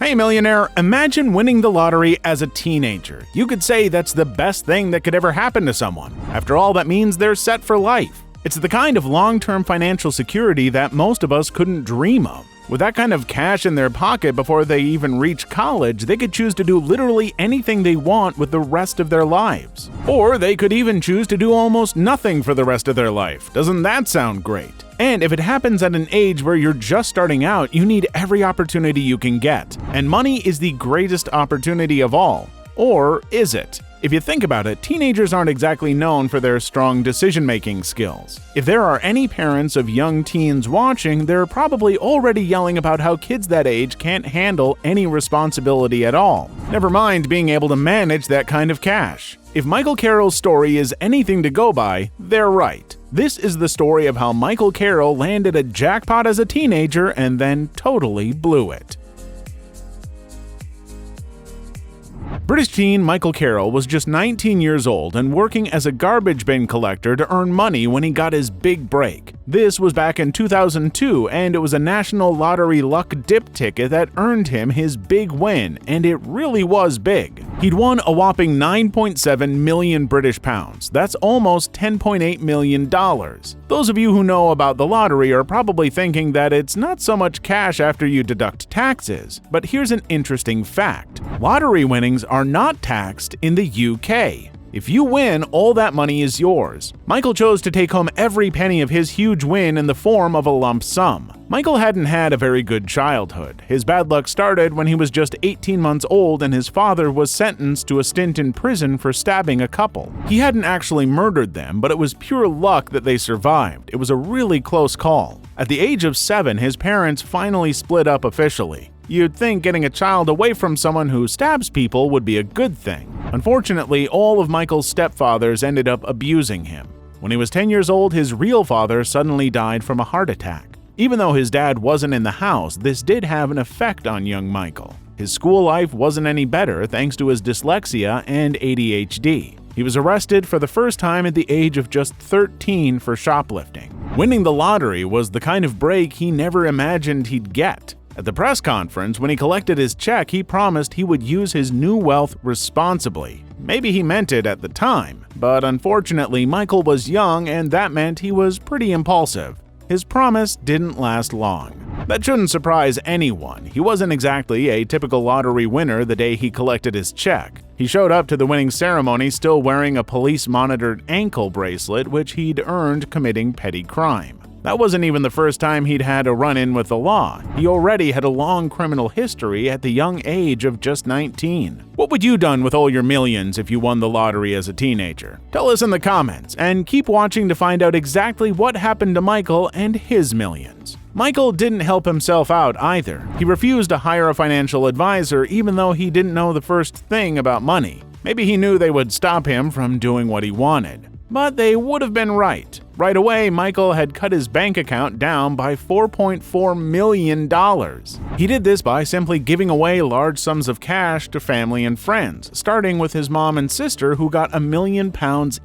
Hey millionaire, imagine winning the lottery as a teenager. You could say that's the best thing that could ever happen to someone. After all, that means they're set for life. It's the kind of long-term financial security that most of us couldn't dream of. With that kind of cash in their pocket before they even reach college, they could choose to do literally anything they want with the rest of their lives. Or they could even choose to do almost nothing for the rest of their life. Doesn't that sound great? And if it happens at an age where you're just starting out, you need every opportunity you can get. And money is the greatest opportunity of all. Or is it? If you think about it, teenagers aren't exactly known for their strong decision-making skills. If there are any parents of young teens watching, they're probably already yelling about how kids that age can't handle any responsibility at all. Never mind being able to manage that kind of cash. If Michael Carroll's story is anything to go by, they're right. This is the story of how Michael Carroll landed a jackpot as a teenager and then totally blew it. British teen Michael Carrol was just 19 years old and working as a garbage bin collector to earn money when he got his big break. This was back in 2002, and it was a national lottery luck dip ticket that earned him his big win, and it really was big. He'd won a whopping 9.7 million British pounds. That's almost $10.8 million. Those of you who know about the lottery are probably thinking that it's not so much cash after you deduct taxes, but here's an interesting fact. Lottery winnings are not taxed in the UK. If you win, all that money is yours. Michael chose to take home every penny of his huge win in the form of a lump sum. Michael hadn't had a very good childhood. His bad luck started when he was just 18 months old and his father was sentenced to a stint in prison for stabbing a couple. He hadn't actually murdered them, but it was pure luck that they survived. It was a really close call. At the age of 7, his parents finally split up officially. You'd think getting a child away from someone who stabs people would be a good thing. Unfortunately, all of Michael's stepfathers ended up abusing him. When he was 10 years old, his real father suddenly died from a heart attack. Even though his dad wasn't in the house, this did have an effect on young Michael. His school life wasn't any better thanks to his dyslexia and ADHD. He was arrested for the first time at the age of just 13 for shoplifting. Winning the lottery was the kind of break he never imagined he'd get. At the press conference, when he collected his check, he promised he would use his new wealth responsibly. Maybe he meant it at the time, but unfortunately, Michael was young and that meant he was pretty impulsive. His promise didn't last long. That shouldn't surprise anyone. He wasn't exactly a typical lottery winner the day he collected his check. He showed up to the winning ceremony still wearing a police-monitored ankle bracelet which he'd earned committing petty crime. That wasn't even the first time he'd had a run-in with the law. He already had a long criminal history at the young age of just 19. What would you done with all your millions if you won the lottery as a teenager? Tell us in the comments, and keep watching to find out exactly what happened to Michael and his millions. Michael didn't help himself out either. He refused to hire a financial advisor even though he didn't know the first thing about money. Maybe he knew they would stop him from doing what he wanted. But they would have been right. Right away, Michael had cut his bank account down by $4.4 million. He did this by simply giving away large sums of cash to family and friends, starting with his mom and sister who got £1 million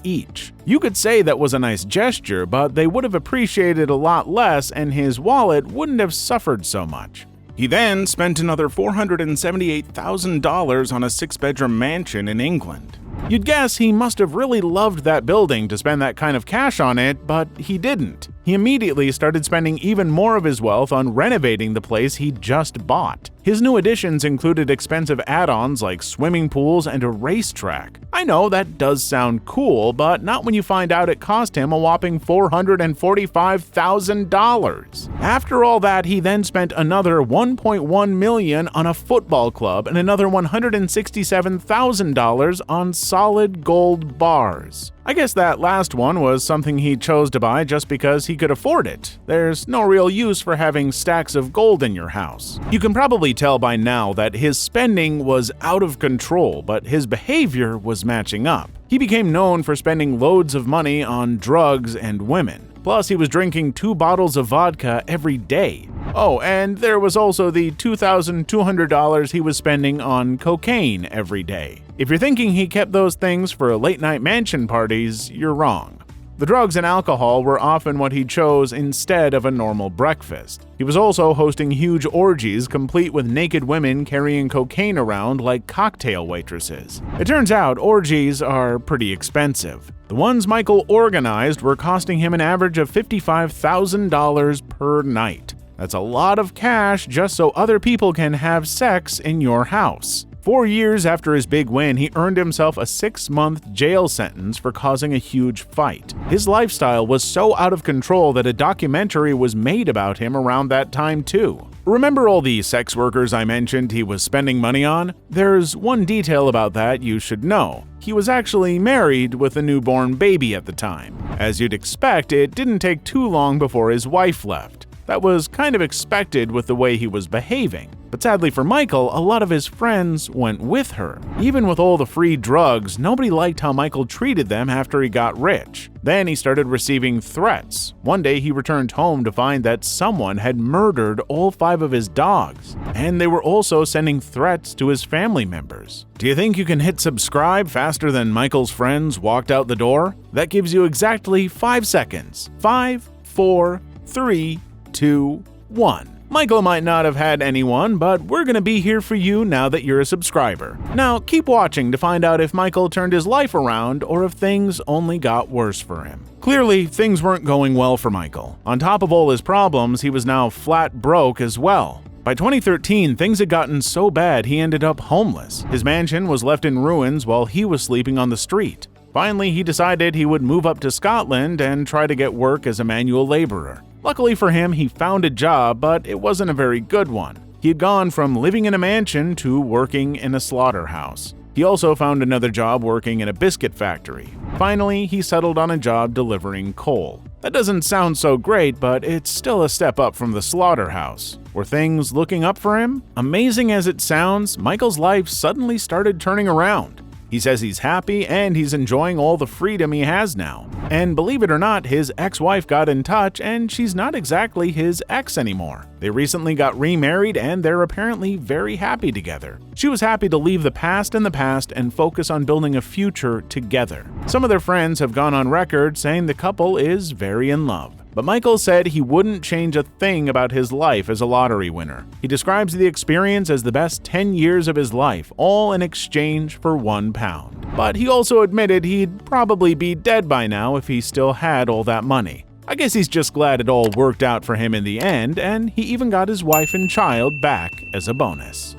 each. You could say that was a nice gesture, but they would have appreciated a lot less and his wallet wouldn't have suffered so much. He then spent another $478,000 on a 6-bedroom mansion in England. You'd guess he must have really loved that building to spend that kind of cash on it, but he didn't. He immediately started spending even more of his wealth on renovating the place he'd just bought. His new additions included expensive add-ons like swimming pools and a racetrack. I know that does sound cool, but not when you find out it cost him a whopping $445,000. After all that, he then spent another $1.1 million on a football club and another $167,000 on solid gold bars. I guess that last one was something he chose to buy just because he could afford it. There's no real use for having stacks of gold in your house. You can probably tell by now that his spending was out of control, but his behavior was matching up. He became known for spending loads of money on drugs and women. Plus, he was drinking 2 bottles of vodka every day. Oh, and there was also the $2,200 he was spending on cocaine every day. If you're thinking he kept those things for late-night mansion parties, you're wrong. The drugs and alcohol were often what he chose instead of a normal breakfast. He was also hosting huge orgies complete with naked women carrying cocaine around like cocktail waitresses. It turns out orgies are pretty expensive. The ones Michael organized were costing him an average of $55,000 per night. That's a lot of cash just so other people can have sex in your house. 4 years after his big win, he earned himself a 6-month jail sentence for causing a huge fight. His lifestyle was so out of control that a documentary was made about him around that time too. Remember all the sex workers I mentioned he was spending money on? There's one detail about that you should know. He was actually married with a newborn baby at the time. As you'd expect, it didn't take too long before his wife left. That was kind of expected with the way he was behaving. But sadly for Michael, a lot of his friends went with her. Even with all the free drugs, nobody liked how Michael treated them after he got rich. Then he started receiving threats. One day he returned home to find that someone had murdered all 5 of his dogs. And they were also sending threats to his family members. Do you think you can hit subscribe faster than Michael's friends walked out the door? That gives you exactly 5 seconds. 5, 4, 3, 2, 1. Michael might not have had anyone, but we're going to be here for you now that you're a subscriber. Now, keep watching to find out if Michael turned his life around or if things only got worse for him. Clearly, things weren't going well for Michael. On top of all his problems, he was now flat broke as well. By 2013, things had gotten so bad he ended up homeless. His mansion was left in ruins while he was sleeping on the street. Finally, he decided he would move up to Scotland and try to get work as a manual laborer. Luckily for him, he found a job, but it wasn't a very good one. He had gone from living in a mansion to working in a slaughterhouse. He also found another job working in a biscuit factory. Finally, he settled on a job delivering coal. That doesn't sound so great, but it's still a step up from the slaughterhouse. Were things looking up for him? Amazing as it sounds, Michael's life suddenly started turning around. He says he's happy and he's enjoying all the freedom he has now. And believe it or not, his ex-wife got in touch and she's not exactly his ex anymore. They recently got remarried and they're apparently very happy together. She was happy to leave the past in the past and focus on building a future together. Some of their friends have gone on record saying the couple is very in love. But Michael said he wouldn't change a thing about his life as a lottery winner. He describes the experience as the best 10 years of his life, all in exchange for £1. But he also admitted he'd probably be dead by now if he still had all that money. I guess he's just glad it all worked out for him in the end, and he even got his wife and child back as a bonus.